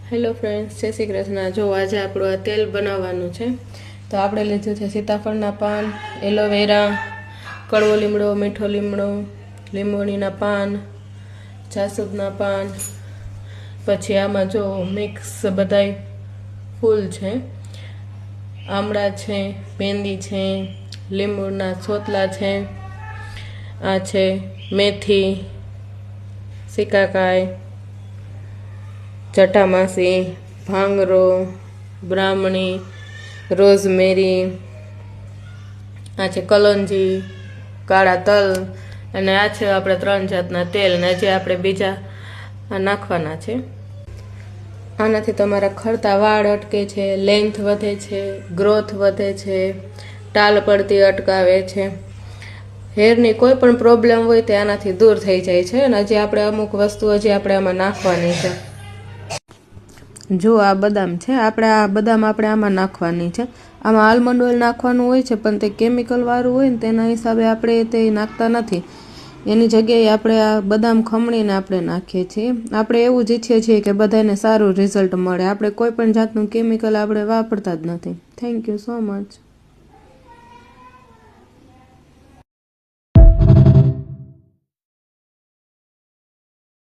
Hello friends, જય શ્રી કૃષ્ણ। જો આજે આપણું આ તેલ બનાવવાનું છે તો આપણે લીધું છે સીતાફળના પાન, એલોવેરા, કડવો લીમડો, મીઠો લીમડો, લીંબોળીના પાન, જાસૂદના પાન, પછી આમાં જો મિક્સ બધાય ફૂલ છે, આમળા છે, મેંદી છે, લીંબુના છોતલા છે, આ છે મેથી, સિકાકાઈ, જટામાસી, ભાંગરો, બ્રાહ્મણી, રોઝમેરી, આ છે કલોંજી, કાળા તલ, અને આ છે આપણે 3 જાતના તેલ, ને જે આપણે બીજા નાખવાના છે। આનાથી તમારા ખરતા વાળ અટકે છે, લેન્થ વધે છે, ગ્રોથ વધે છે, ટાલ પડતી અટકાવે છે, હેરની કોઈ પણ પ્રોબ્લેમ હોય તે આનાથી દૂર થઈ જાય છે। અને હજી આપણે અમુક વસ્તુ આપણે આમાં નાખવાની છે। જો આ બદામ છે, આ બદામ આપણે આમાં નાખવાની છે। આમાં આલમંડ ઓઇલ નાખવાનું હોય છે, પણ તે કેમિકલ વાળું હોય ને તેના હિસાબે આપણે તે નાખતા નથી। એની જગ્યાએ આપણે આ બદામ ખમણીને આપણે નાખીએ છીએ। આપણે એવું જ ઈચ્છીએ છીએ કે બધાને સારું રિઝલ્ટ મળે। આપણે કોઈ પણ જાતનું કેમિકલ આપણે વાપરતા જ નથી। Thank you so much.